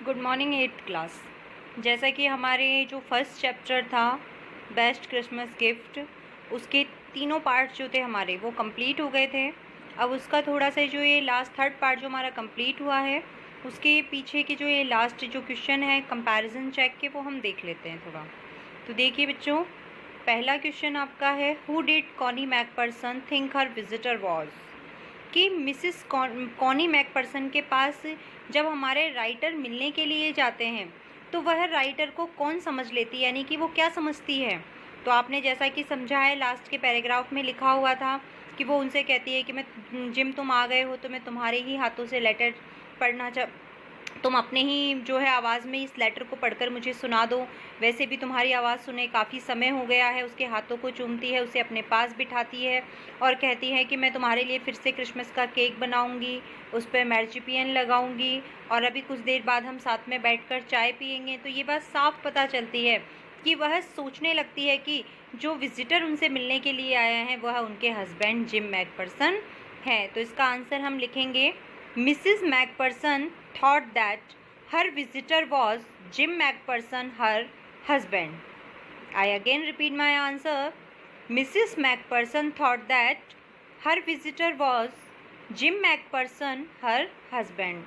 Good morning 8th class. जैसा कि हमारे जो फर्स्ट चैप्टर था बेस्ट क्रिसमस गिफ्ट, उसके तीनों पार्ट जो थे हमारे वो कंप्लीट हो गए थे। अब उसका थोड़ा सा जो ये लास्ट थर्ड पार्ट जो हमारा कंप्लीट हुआ है, उसके पीछे की जो ये लास्ट जो क्वेश्चन है कंपैरिजन चेक के, वो हम देख लेते हैं थोड़ा। तो देखिए बच्चों, पहला क्वेश्चन आपका है, who did Connie McPherson think her visitor was. कि मिसिस कॉनी मैकपर्सन के पास जब हमारे राइटर मिलने के लिए जाते हैं तो वह राइटर को कौन समझ लेती है, यानी कि वो क्या समझती है। तो आपने जैसा कि समझा है, लास्ट के पैराग्राफ में लिखा हुआ था कि वो उनसे कहती है कि मैं जिम तुम आ गए हो तो मैं तुम्हारे ही हाथों से लेटर पढ़ना तुम अपने ही जो है आवाज़ में इस लेटर को पढ़कर मुझे सुना दो। वैसे भी तुम्हारी आवाज़ सुने काफ़ी समय हो गया है। उसके हाथों को चूमती है, उसे अपने पास बिठाती है और कहती है कि मैं तुम्हारे लिए फिर से क्रिसमस का केक बनाऊंगी, उस पर मैर्चिपियन लगाऊंगी और अभी कुछ देर बाद हम साथ में बैठकर चाय पियेंगे। तो ये बात साफ पता चलती है कि वह सोचने लगती है कि जो विजिटर उनसे मिलने के लिए आया है वह उनके हस्बैंड जिम मैकपर्सन है। तो इसका आंसर हम लिखेंगे, Mrs. Macpherson thought that her visitor was Jim Macpherson, her husband. I again repeat my answer. Mrs. Macpherson thought that her visitor was Jim Macpherson, her husband.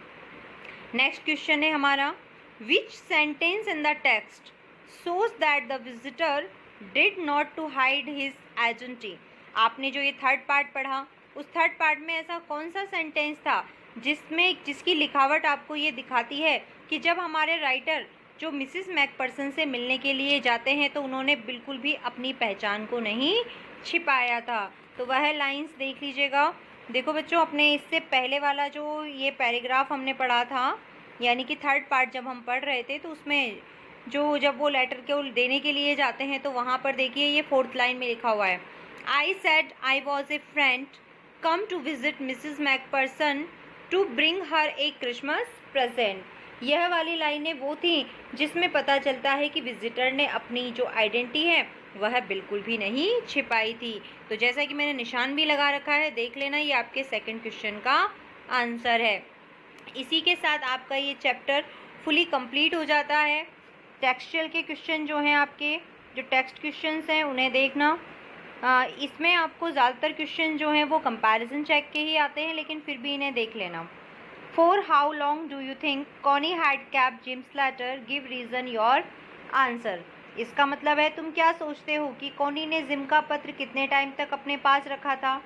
Next question है हमारा, which sentence in the text shows that the visitor did not to hide his identity. आपने जो ये third part पढ़ा, उस third part में ऐसा कौन सा सेंटेंस था जिसकी लिखावट आपको ये दिखाती है कि जब हमारे राइटर जो मिसिस मैकपर्सन से मिलने के लिए जाते हैं तो उन्होंने बिल्कुल भी अपनी पहचान को नहीं छिपाया था। तो वह लाइंस देख लीजिएगा। देखो बच्चों, अपने इससे पहले वाला जो ये पैराग्राफ हमने पढ़ा था, यानी कि थर्ड पार्ट जब हम पढ़ रहे थे, तो उसमें जो जब वो लेटर को देने के लिए जाते हैं तो वहाँ पर देखिए ये फोर्थ लाइन में लिखा हुआ है, I said I was a friend come to visit Mrs McPherson to bring her a Christmas present. यह वाली लाइनें वो थी जिसमें पता चलता है कि विजिटर ने अपनी जो आइडेंटिटी है वह बिल्कुल भी नहीं छिपाई थी। तो जैसा कि मैंने निशान भी लगा रखा है, देख लेना, ये आपके सेकंड क्वेश्चन का आंसर है। इसी के साथ आपका ये चैप्टर फुली कंप्लीट हो जाता है। टेक्सचुअल के क्वेश्चन जो हैं आपके, जो टेक्स्ट क्वेश्चंस हैं उन्हें देखना। इसमें आपको ज़्यादातर क्वेश्चन जो हैं वो कंपैरिजन चेक के ही आते हैं, लेकिन फिर भी इन्हें देख लेना। For how long do you think Connie had kept Jim's letter, give reason your answer. इसका मतलब है तुम क्या सोचते हो कि कॉनी ने जिम का पत्र कितने टाइम तक अपने पास रखा था,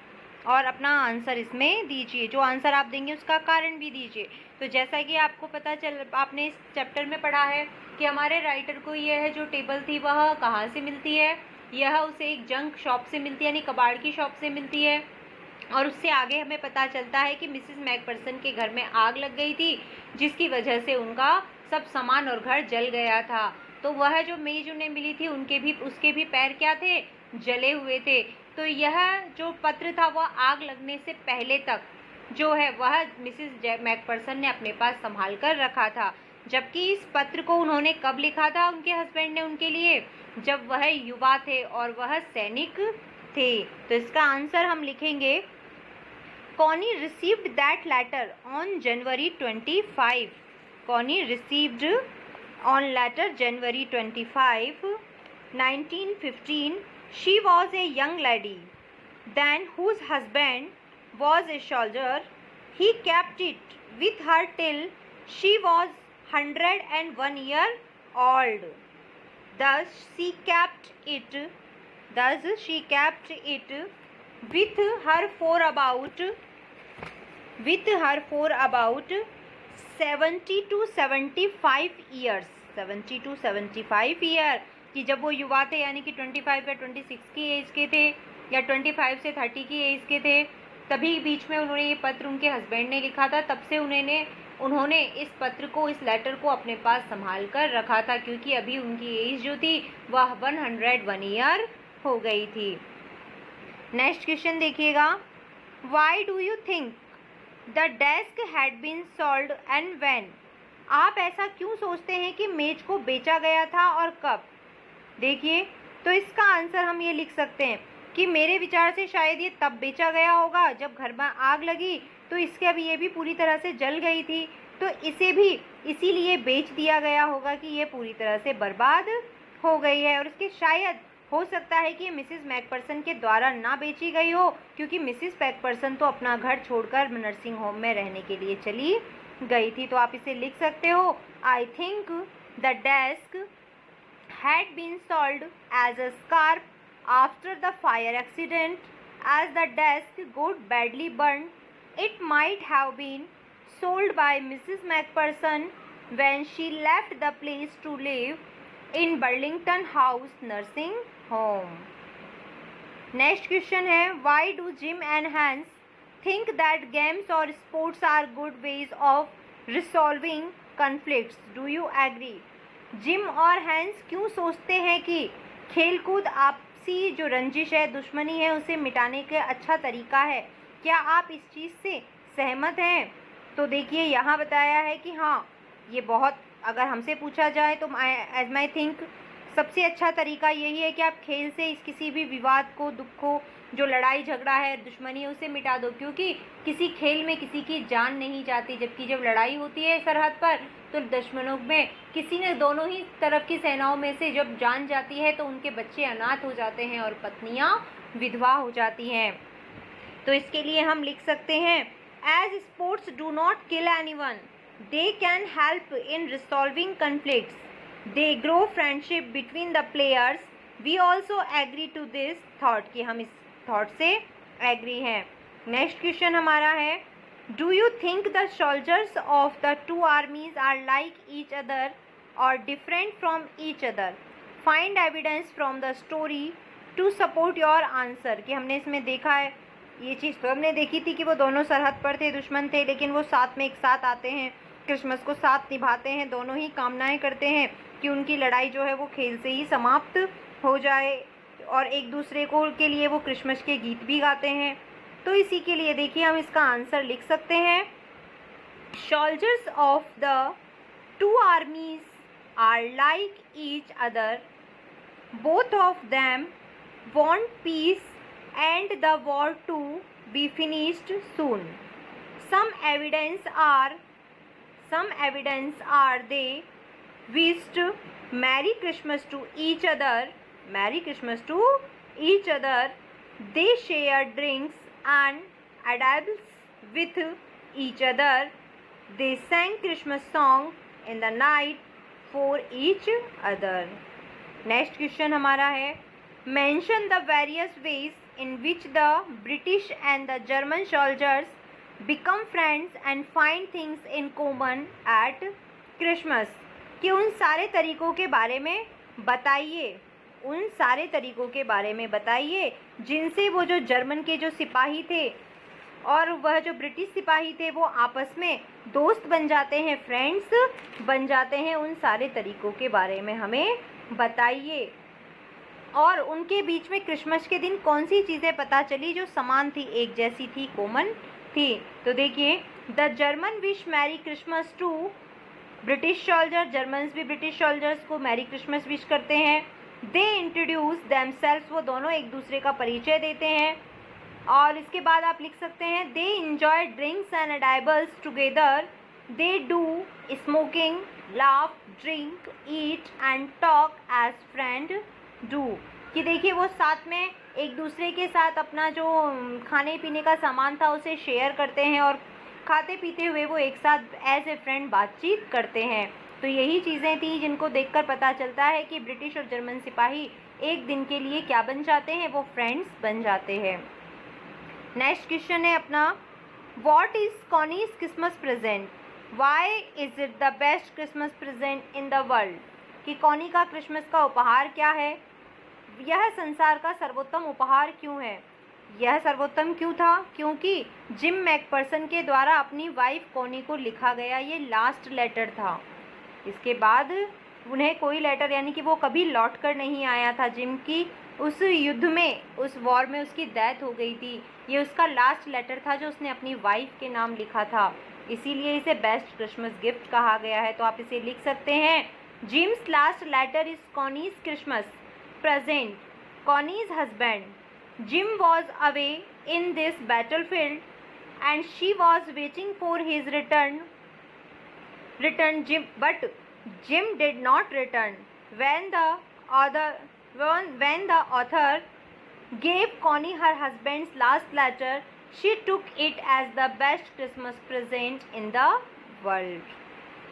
और अपना आंसर इसमें दीजिए। जो आंसर आप देंगे उसका कारण भी दीजिए। तो जैसा कि आपको पता चल, आपने इस चैप्टर में पढ़ा है कि हमारे राइटर को यह जो टेबल थी वह कहाँ से मिलती है, यह उसे एक जंक शॉप से मिलती है, यानी कबाड़ की शॉप से मिलती है। और उससे आगे हमें पता चलता है कि मिसिस मैकपर्सन के घर में आग लग गई थी, जिसकी वजह से उनका सब सामान और घर जल गया था। तो वह जो मेज उन्हें मिली थी उसके भी पैर क्या थे, जले हुए थे। तो यह जो पत्र था वह आग लगने से पहले तक जो है वह मिसिस मैकपर्सन ने अपने पास संभाल कर रखा था। जबकि इस पत्र को उन्होंने कब लिखा था उनके हस्बैंड ने उनके लिए, जब वह युवा थे और वह सैनिक थे। तो इसका आंसर हम लिखेंगे, Connie received that letter on January 25। Connie received on letter January 25, 1915. She was a young lady then whose husband was a soldier. He kept it with her till she was 101 years old. Thus she kept it with her for about 70 to 75 years. 70 to 75 years कि जब वो युवा थे, यानी कि 25 या 26 की as के थे या 25 से 30 की एज के थे, तभी बीच में उन्होंने ये पत्र उनके हस्बैंड ने लिखा था। तब से उन्होंने इस पत्र को, इस लेटर को अपने पास संभाल कर रखा था, क्योंकि अभी उनकी एज जो थी वह 101 ईयर हो गई थी। नेक्स्ट क्वेश्चन देखिएगा, why do you think the desk had been sold and when. आप ऐसा क्यों सोचते हैं कि मेज को बेचा गया था और कब। देखिए, तो इसका आंसर हम ये लिख सकते हैं कि मेरे विचार से शायद ये तब बेचा गया होगा जब घर में आग लगी, तो इसके अभी ये भी पूरी तरह से जल गई थी। तो इसे भी इसीलिए बेच दिया गया होगा कि ये पूरी तरह से बर्बाद हो गई है। और इसके शायद हो सकता है कि मिसिस मैकपर्सन के द्वारा ना बेची गई हो, क्योंकि मिसिस मैकपर्सन तो अपना घर छोड़कर नर्सिंग होम में रहने के लिए चली गई थी। तो आप इसे लिख सकते हो, I think the desk had been sold as a scarf after the fire accident. As the desk got badly burned, it might have been sold by Mrs. Macpherson when she left the place to live in Burlington House nursing home. Next question है, why do Jim and Hans think that games or sports are good ways of resolving conflicts? Do you agree? Gym और hence क्यों सोचते हैं कि खेलकूद आपसी जो रंजिश है, दुश्मनी है, उसे मिटाने का अच्छा तरीका है? क्या आप इस चीज़ से सहमत हैं? तो देखिए यहाँ बताया है कि हाँ, ये बहुत, अगर हमसे पूछा जाए तो एज माई थिंक सबसे अच्छा तरीका यही है कि आप खेल से इस किसी भी विवाद को, दुख को, जो लड़ाई झगड़ा है, दुश्मनी है, उसे मिटा दो। क्योंकि किसी खेल में किसी की जान नहीं जाती, जबकि जब लड़ाई होती है सरहद पर तो दुश्मनों में किसी ने, दोनों ही तरफ की सेनाओं में से जब जान जाती है तो उनके बच्चे अनाथ हो जाते हैं और पत्नियां विधवा हो जाती हैं। तो इसके लिए हम लिख सकते हैं, as sports do not kill anyone, they can help in resolving conflicts, they grow friendship between the players, we also agree to this thought, कि हम इस थॉट से एग्री हैं। नेक्स्ट क्वेश्चन हमारा है, do you think the soldiers of the two armies are like each other और different from each other? Find evidence from the story to support your answer. कि हमने इसमें देखा है, ये चीज़ तो हमने देखी थी कि वो दोनों सरहद पर थे, दुश्मन थे, लेकिन वो साथ में एक साथ आते हैं, क्रिसमस को साथ निभाते हैं, दोनों ही कामनाएं करते हैं कि उनकी लड़ाई जो है वो खेल से ही समाप्त हो जाए, और एक दूसरे को के लिए वो क्रिसमस के गीत भी गाते हैं। तो इसी के लिए देखिए हम इसका आंसर लिख सकते हैं, soldiers of the two armies are like each other, both of them want peace and the war to be finished soon. Some evidence are they wished Merry Christmas to each other. Merry Christmas to each other. They shared drinks and edibles with each other. They sang Christmas song in the night for each other. Next question हमारा है, mention the various ways in which the British and the German soldiers become friends and find things in common at Christmas. कि उन सारे तरीकों के बारे में बताइए, उन सारे तरीकों के बारे में बताइए जिनसे वो जो जर्मन के जो सिपाही थे और वह जो ब्रिटिश सिपाही थे वो आपस में दोस्त बन जाते हैं, फ्रेंड्स बन जाते हैं। उन सारे तरीकों के बारे में हमें बताइए। और उनके बीच में क्रिसमस के दिन कौन सी चीज़ें पता चली जो समान थी, एक जैसी थी, कॉमन थी? तो देखिए, the German wish merry Christmas to British soldier, Germans भी ब्रिटिश सोल्जर्स को मैरी क्रिसमस विश करते हैं। दे इंट्रोड्यूस देमसेल्व्स, वो दोनों एक दूसरे का परिचय देते हैं। और इसके बाद आप लिख सकते हैं, they enjoy drinks and edibles together, they do smoking, laugh, drink, eat and talk as friend do. कि देखिए वो साथ में एक दूसरे के साथ अपना जो खाने पीने का सामान था उसे शेयर करते हैं और खाते पीते हुए वो एक साथ एज ए फ्रेंड बातचीत करते हैं। तो यही चीज़ें थी जिनको देखकर पता चलता है कि ब्रिटिश और जर्मन सिपाही एक दिन के लिए क्या बन जाते हैं, वो फ्रेंड्स बन जाते हैं। नेक्स्ट क्वेश्चन है अपना, what is Connie's Christmas present, why is it the best Christmas present in the world? कि कॉनी का क्रिसमस का उपहार क्या है, यह संसार का सर्वोत्तम उपहार क्यों है? यह सर्वोत्तम क्यों था? क्योंकि जिम मैकपर्सन के द्वारा अपनी वाइफ कॉनी को लिखा गया ये लास्ट लेटर था। इसके बाद उन्हें कोई लेटर, यानी कि वो कभी लौट कर नहीं आया था। जिम की उस युद्ध में, उस वॉर में उसकी डेथ हो गई थी। ये उसका लास्ट लेटर था जो उसने अपनी वाइफ के नाम लिखा था, इसीलिए इसे बेस्ट क्रिसमस गिफ्ट कहा गया है। तो आप इसे लिख सकते हैं, Jim's last letter is Connie's Christmas present. Connie's husband, Jim, was away in this battlefield and she was waiting for his return returned Jim, but Jim did not return. When the author gave Connie her husband's last letter, she took it as the best Christmas present in the world.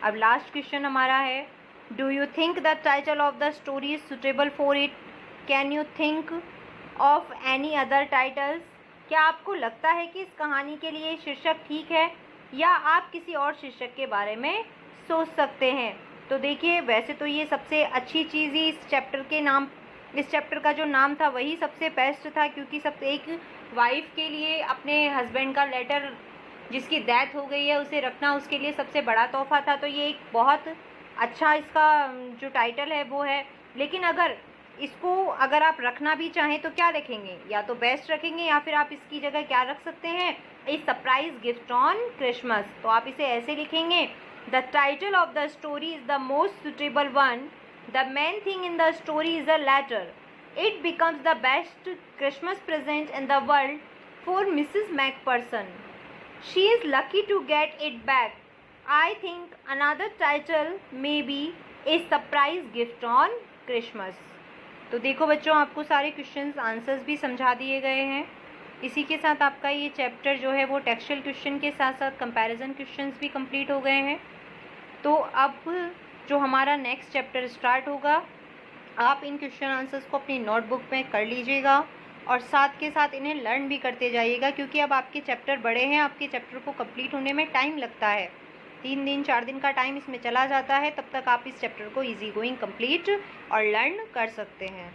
अब last question हमारा है, do you think the title of the story is suitable for it? Can you think of any other titles? क्या आपको लगता है कि इस कहानी के लिए शीर्षक ठीक है, या आप किसी और शीर्षक के बारे में सोच सकते हैं? तो देखिए, वैसे तो ये सबसे अच्छी चीज़ ही इस चैप्टर का जो नाम था वही सबसे बेस्ट था, क्योंकि सब एक वाइफ के लिए अपने हस्बैंड का लेटर जिसकी डेथ हो गई है उसे रखना उसके लिए सबसे बड़ा तोहफा था। तो ये एक बहुत अच्छा इसका जो टाइटल है वो है। लेकिन अगर आप रखना भी चाहें तो क्या रखेंगे? या तो बेस्ट रखेंगे, या फिर आप इसकी जगह क्या रख सकते हैं, a surprise gift on Christmas. तो आप इसे ऐसे लिखेंगे, the title of the story is the most suitable one, the main thing in the story is a letter, it becomes the best Christmas present in the world for Mrs McPherson, she is lucky to get it back. I think another title may be a surprise gift on Christmas. तो देखो बच्चों, आपको सारे questions answers भी समझा दिए गए हैं। इसी के साथ आपका ये चैप्टर जो है वो टेक्सचुअल क्वेश्चन के साथ साथ कंपैरिजन क्वेश्चंस भी कंप्लीट हो गए हैं। तो अब जो हमारा नेक्स्ट चैप्टर स्टार्ट होगा, आप इन क्वेश्चन आंसर्स को अपनी नोटबुक में कर लीजिएगा और साथ के साथ इन्हें लर्न भी करते जाइएगा, क्योंकि अब आपके चैप्टर बड़े हैं, आपके चैप्टर को कंप्लीट होने में टाइम लगता है। 3 दिन 4 दिन का टाइम इसमें चला जाता है, तब तक आप इस चैप्टर को इजी गोइंग कंप्लीट और लर्न कर सकते हैं।